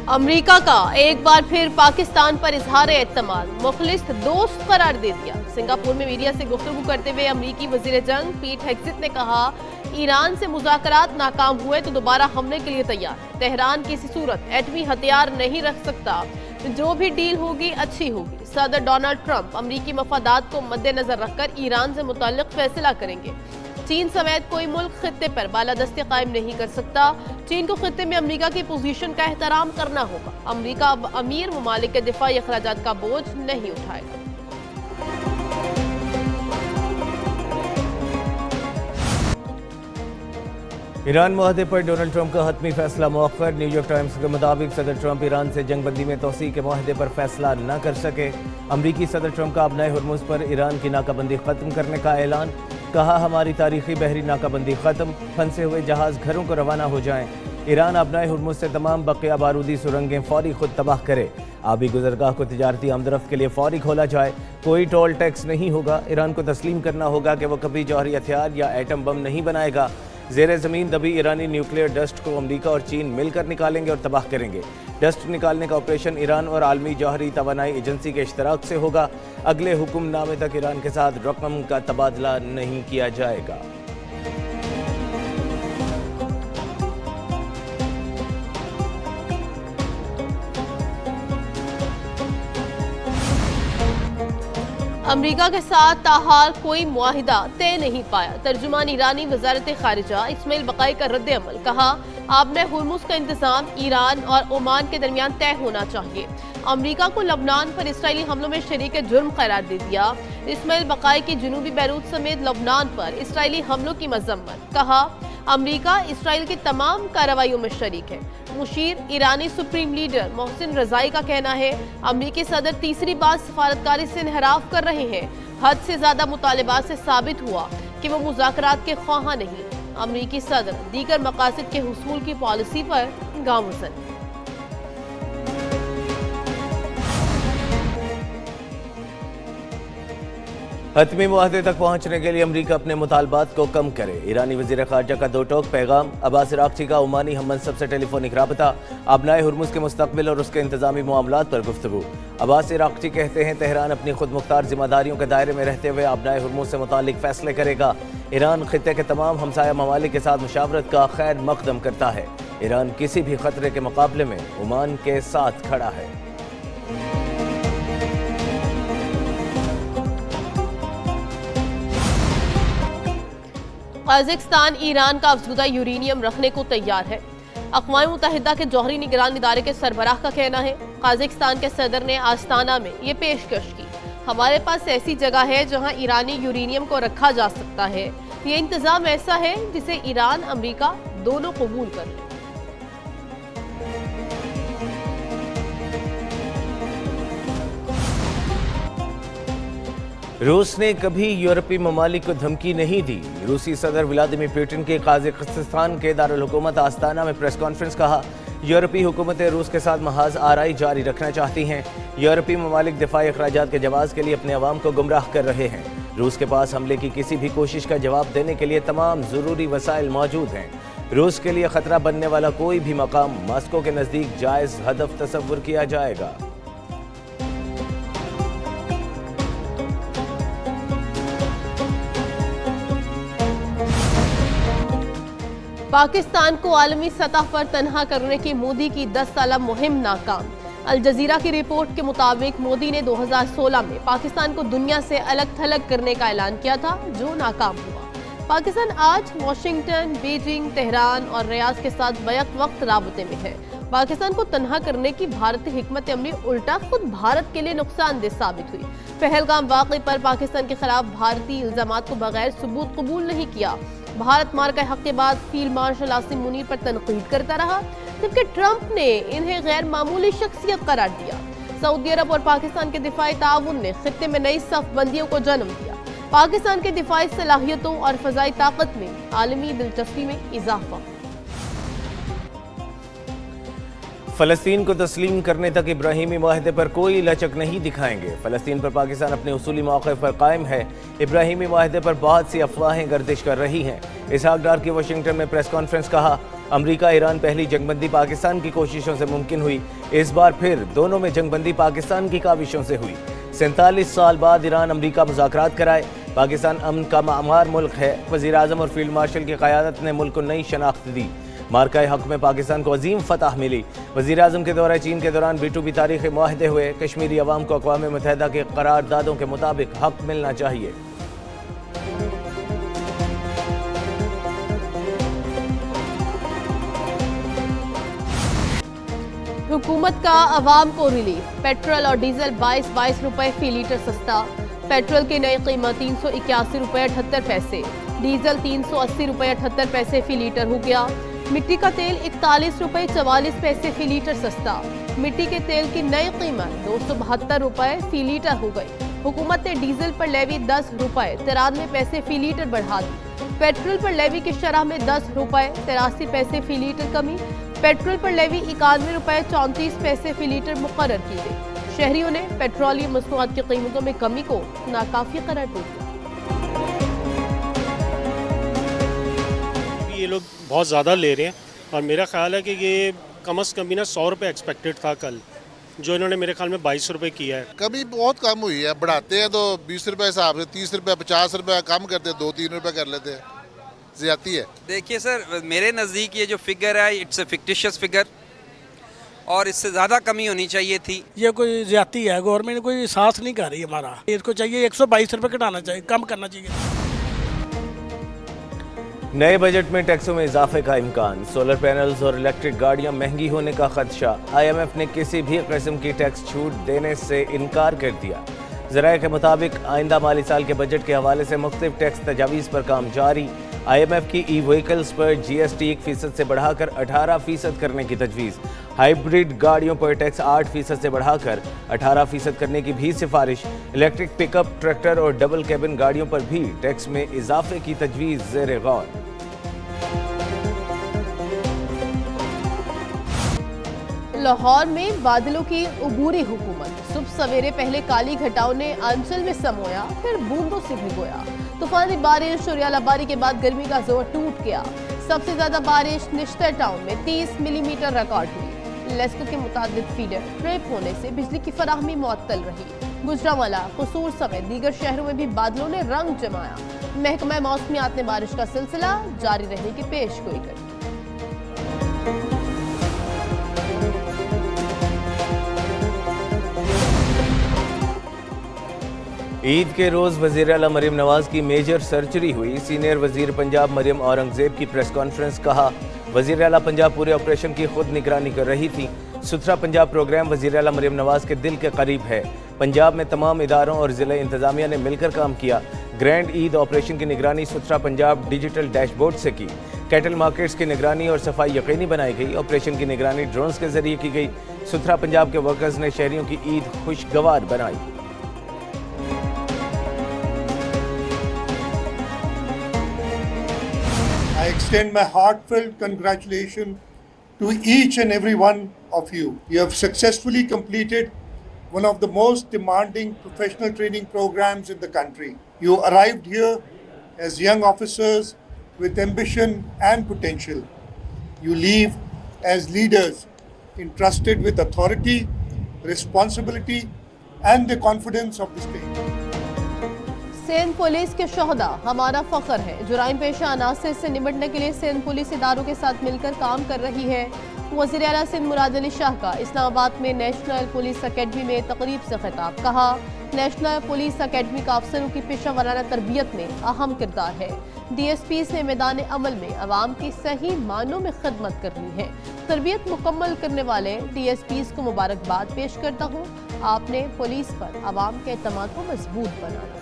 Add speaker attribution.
Speaker 1: امریکہ کا ایک بار پھر پاکستان پر اظہار اعتماد، مخلص دوست قرار دے دیا۔ سنگاپور میں میڈیا سے گفتگو کرتے ہوئے امریکی وزیر جنگ پیٹ ہیگسیت نے کہا، ایران سے مذاکرات ناکام ہوئے تو دوبارہ حملے کے لیے تیار ہے۔ تہران کسی صورت ایٹمی ہتھیار نہیں رکھ سکتا، جو بھی ڈیل ہوگی اچھی ہوگی۔ صدر ڈونلڈ ٹرمپ امریکی مفادات کو مد نظر رکھ کر ایران سے متعلق فیصلہ کریں گے۔ چین سمیت کوئی ملک خطے پر بالادستی قائم نہیں کر سکتا۔ چین کو خطے میں امریکہ کی پوزیشن کا احترام کرنا ہوگا۔ امریکہ اب امیر ممالک کے دفاعی اخراجات کا بوجھ نہیں اٹھائے گا۔
Speaker 2: ایران معاہدے پر ڈونلڈ ٹرمپ کا حتمی فیصلہ مؤخر۔ نیو یارک ٹائمز کے مطابق صدر ٹرمپ ایران سے جنگ بندی میں توسیع کے معاہدے پر فیصلہ نہ کر سکے۔ امریکی صدر ٹرمپ کا ابنائے ہرمز پر ایران کی ناکہ بندی ختم کرنے کا اعلان۔ کہا، ہماری تاریخی بحری ناکہ بندی ختم، پھنسے ہوئے جہاز گھروں کو روانہ ہو جائیں۔ ایران ابنائے ہرمز سے تمام بقیہ بارودی سرنگیں فوری خود تباہ کرے۔ آبی گزرگاہ کو تجارتی آمدرفت کے لیے فوری کھولا جائے۔ کوئی ٹول ٹیکس نہیں ہوگا۔ ایران کو تسلیم کرنا ہوگا کہ وہ کبھی جوہری ہتھیار یا ایٹم بم نہیں بنائے گا۔ زیر زمین دبی ایرانی نیوکلیئر ڈسٹ کو امریکہ اور چین مل کر نکالیں گے اور تباہ کریں گے۔ ڈسٹ نکالنے کا آپریشن ایران اور عالمی جوہری توانائی ایجنسی کے اشتراک سے ہوگا۔ اگلے حکم نامے تک ایران کے ساتھ رقم کا تبادلہ نہیں کیا جائے گا۔
Speaker 1: امریکہ کے ساتھ تاحال کوئی معاہدہ طے نہیں پایا۔ ترجمان ایرانی وزارت خارجہ اسماعیل بقائی کا رد عمل، کہا، آبِ ہرمز کا انتظام ایران اور عمان کے درمیان طے ہونا چاہیے۔ امریکہ کو لبنان پر اسرائیلی حملوں میں شریک جرم قرار دے دیا۔ اسماعیل بقائی کی جنوبی بیروت سمیت لبنان پر اسرائیلی حملوں کی مذمت، کہا، امریکہ اسرائیل کی تمام کارروائیوں میں شریک ہے۔ مشیر ایرانی سپریم لیڈر محسن رضائی کا کہنا ہے، امریکی صدر تیسری بار سفارتکاری سے انحراف کر رہے ہیں۔ حد سے زیادہ مطالبات سے ثابت ہوا کہ وہ مذاکرات کے خواہاں نہیں۔ امریکی صدر دیگر مقاصد کے حصول کی پالیسی پر گامزن۔
Speaker 2: حتمی معاہدے تک پہنچنے کے لیے امریکہ اپنے مطالبات کو کم کرے۔ ایرانی وزیر خارجہ کا دو ٹوک پیغام۔ عباس عراقچی کا عمانی ہم منصب سے ٹیلی فونک رابطہ۔ ابنائے ہرمز کے مستقبل اور اس کے انتظامی معاملات پر گفتگو۔ عباس عراقچی کہتے ہیں، تہران اپنی خود مختار ذمہ داریوں کے دائرے میں رہتے ہوئے ابنائے ہرمز سے متعلق فیصلے کرے گا۔ ایران خطے کے تمام ہمسایہ ممالک کے ساتھ مشاورت کا خیر مقدم کرتا ہے۔ ایران کسی بھی خطرے کے مقابلے میں عمان کے ساتھ کھڑا ہے۔
Speaker 1: قازقستان ایران کا افزودہ یورینیم رکھنے کو تیار ہے۔ اقوام متحدہ کے جوہری نگران ادارے کے سربراہ کا کہنا ہے، قازقستان کے صدر نے آستانہ میں یہ پیشکش کی، ہمارے پاس ایسی جگہ ہے جہاں ایرانی یورینیم کو رکھا جا سکتا ہے۔ یہ انتظام ایسا ہے جسے ایران امریکہ دونوں قبول کر لیں۔
Speaker 2: روس نے کبھی یورپی ممالک کو دھمکی نہیں دی۔ روسی صدر ولادیمیر پوٹن کی قازقستان کے دارالحکومت آستانہ میں پریس کانفرنس، کہا، یورپی حکومتیں روس کے ساتھ محاذ آرائی جاری رکھنا چاہتی ہیں۔ یورپی ممالک دفاعی اخراجات کے جواز کے لیے اپنے عوام کو گمراہ کر رہے ہیں۔ روس کے پاس حملے کی کسی بھی کوشش کا جواب دینے کے لیے تمام ضروری وسائل موجود ہیں۔ روس کے لیے خطرہ بننے والا کوئی بھی مقام ماسکو کے نزدیک جائز ہدف تصور کیا جائے گا۔
Speaker 1: پاکستان کو عالمی سطح پر تنہا کرنے کی مودی کی 10 سالہ مہم ناکام۔ الجزیرہ کی رپورٹ کے مطابق مودی نے 2016 میں پاکستان کو دنیا سے الگ تھلگ کرنے کا اعلان کیا تھا، جو ناکام ہوا۔ پاکستان آج واشنگٹن، بیجنگ، تہران اور ریاض کے ساتھ بیک وقت رابطے میں ہے۔ پاکستان کو تنہا کرنے کی بھارتی حکمت عملی الٹا خود بھارت کے لیے نقصان دہ ثابت ہوئی۔ پہلگام واقعے پر پاکستان کے خلاف بھارتی الزامات کو بغیر ثبوت قبول نہیں کیا۔ بھارت مارکہ حق کے بعد فیلڈ مارشل عاصم منیر پر تنقید کرتا رہا، جبکہ ٹرمپ نے انہیں غیر معمولی شخصیت قرار دیا۔ سعودی عرب اور پاکستان کے دفاعی تعاون نے خطے میں نئی صف بندیوں کو جنم دیا۔ پاکستان کے دفاعی صلاحیتوں اور فضائی طاقت میں عالمی دلچسپی میں اضافہ۔
Speaker 2: فلسطین کو تسلیم کرنے تک ابراہیمی معاہدے پر کوئی لچک نہیں دکھائیں گے۔ فلسطین پر پاکستان اپنے اصولی موقف پر قائم ہے۔ ابراہیمی معاہدے پر بہت سی افواہیں گردش کر رہی ہیں۔ اسحاق ڈار کی واشنگٹن میں پریس کانفرنس، کہا، امریکہ ایران پہلی جنگ بندی پاکستان کی کوششوں سے ممکن ہوئی، اس بار پھر دونوں میں جنگ بندی پاکستان کی کاوشوں سے ہوئی۔ 47 سال بعد ایران امریکہ مذاکرات کرائے، پاکستان امن کا معمار ملک ہے، وزیر اعظم اور فیلڈ مارشل کی قیادت نے ملک کو نئی شناخت دی، مارکہ حق میں پاکستان کو عظیم فتح ملی۔ وزیر اعظم کے دورہ چین کے دوران B2B تاریخی معاہدے ہوئے، کشمیری عوام کو اقوام متحدہ کے قراردادوں کے مطابق حق ملنا چاہیے۔
Speaker 1: حکومت کا عوام کو ریلیف، پیٹرول اور ڈیزل 22 روپے فی لیٹر سستا، پیٹرول کی نئی قیمت 381 روپے 78 پیسے، ڈیزل 380 روپے 78 پیسے فی لیٹر ہو گیا، مٹی کا تیل 41 روپے 44 پیسے فی لیٹر سستا، مٹی کے تیل کی نئی قیمت 272 روپے فی لیٹر ہو گئی۔ حکومت نے ڈیزل پر لیوی 10 روپے 93 پیسے فی لیٹر بڑھا دی، پیٹرول پر لیوی کی شرح میں 10 روپے 83 پیسے فی لیٹر کمی، پیٹرول پر لیوی 91 روپے 34 پیسے فی لیٹر مقرر کی گئی۔ شہریوں نے پیٹرولیم مصنوعات کی قیمتوں میں کمی کو ناکافی قرار دیا۔
Speaker 3: یہ لوگ بہت زیادہ لے رہے ہیں اور میرا خیال ہے کہ یہ کم از کم 100 روپے ایکسپیکٹڈ تھا کل، جو انہوں نے میرے خیال میں 22 روپے کیا ہے۔
Speaker 4: کمی بہت کم ہوئی ہے، بڑھاتے ہیں تو 20 روپے حساب سے 30 روپے 50 روپے کم کرتے ہیں، 2-3 روپے کر لیتے ہیں، زیادتی ہے۔
Speaker 5: دیکھیے سر، میرے نزدیک یہ جو فگر ہے اٹس اے فکٹیشیس فگر اور اس سے زیادہ کمی ہونی چاہیے تھی۔
Speaker 6: یہ کوئی زیادتی ہے، گورنمنٹ کوئی ساتھ نہیں کر رہی ہمارا، اس کو چاہیے 122 روپے گھٹانا چاہیے، کم کرنا چاہیے۔
Speaker 2: نئے بجٹ میں ٹیکسوں میں اضافے کا امکان، سولر پینلز اور الیکٹرک گاڑیاں مہنگی ہونے کا خدشہ، IMF نے کسی بھی قسم کی ٹیکس چھوٹ دینے سے انکار کر دیا۔ ذرائع کے مطابق آئندہ مالی سال کے بجٹ کے حوالے سے مختلف ٹیکس تجاویز پر کام جاری۔ IMF کی ای وہیکلز پر GST 1% سے بڑھا کر 18% کرنے کی تجویز، ہائیبریڈ گاڑیوں پر ٹیکس 8% سے بڑھا کر 18% کرنے کی بھی سفارش، الیکٹرک پک اپ، ٹریکٹر اور ڈبل کیبن گاڑیوں پر بھی ٹیکس میں اضافے کی تجویز زیر غور۔
Speaker 1: لاہور میں بادلوں کی عبوری حکومت، صبح سویرے پہلے کالی گھٹاؤں نے آنچل میں سمویا، پھر بوندوں سے بھگویا۔ طوفانی بارش اور ژالہ باری کے بعد گرمی کا زور ٹوٹ گیا۔ سب سے زیادہ بارش نشتر ٹاؤن میں 30 ملی میٹر ریکارڈ ہوئی۔ لیسکو کے متعدد فیڈر ٹرپ ہونے سے بجلی کی فراہمی معطل رہی۔ گوجرانوالہ، قصور سمیت دیگر شہروں میں بھی بادلوں نے رنگ جمایا۔ محکمہ موسمیات نے بارش کا سلسلہ جاری رہنے کی پیش گوئی کی۔
Speaker 2: عید کے روز وزیر اعلیٰ مریم نواز کی میجر سرجری ہوئی، سینئر وزیر پنجاب مریم اورنگزیب کی پریس کانفرنس، کہا وزیر اعلیٰ پنجاب پورے آپریشن کی خود نگرانی کر رہی تھی۔ ستھرا پنجاب پروگرام وزیر اعلیٰ مریم نواز کے دل کے قریب ہے۔ پنجاب میں تمام اداروں اور ضلع انتظامیہ نے مل کر کام کیا۔ گرینڈ عید آپریشن کی نگرانی ستھرا پنجاب ڈیجیٹل ڈیش بورڈ سے کی۔ کیٹل مارکیٹس کی نگرانی اور صفائی یقینی بنائی گئی۔ آپریشن کی نگرانی ڈرونز کے ذریعے کی گئی۔ ستھرا پنجاب کے ورکرز نے شہریوں کی عید خوشگوار بنائی۔
Speaker 7: I extend my heartfelt congratulations to each and every one of you. You have successfully completed one of the most demanding professional training programs in the country. You arrived here as young officers with ambition and potential. You leave as leaders entrusted with authority, responsibility, and the confidence of the state.
Speaker 1: Sindh police کے شہداء ہمارا فخر ہے۔ جرائم پیشہ عناصر سے نمٹنے کے لیے سندھ پولیس اداروں کے ساتھ مل کر کام کر رہی ہے۔ وزیر اعلیٰ سندھ مراد علی شاہ کا اسلام آباد میں نیشنل پولیس اکیڈمی میں تقریب سے خطاب، کہا نیشنل پولیس اکیڈمی کا افسروں کی پیشہ ورانہ تربیت میں اہم کردار ہے۔ DSPs نے میدان عمل میں عوام کی صحیح معنوں میں خدمت کرنی ہے۔ تربیت مکمل کرنے والے DSPs کو مبارکباد پیش کرتا ہوں۔ آپ نے پولیس پر عوام کے اعتماد کو مضبوط بنانا۔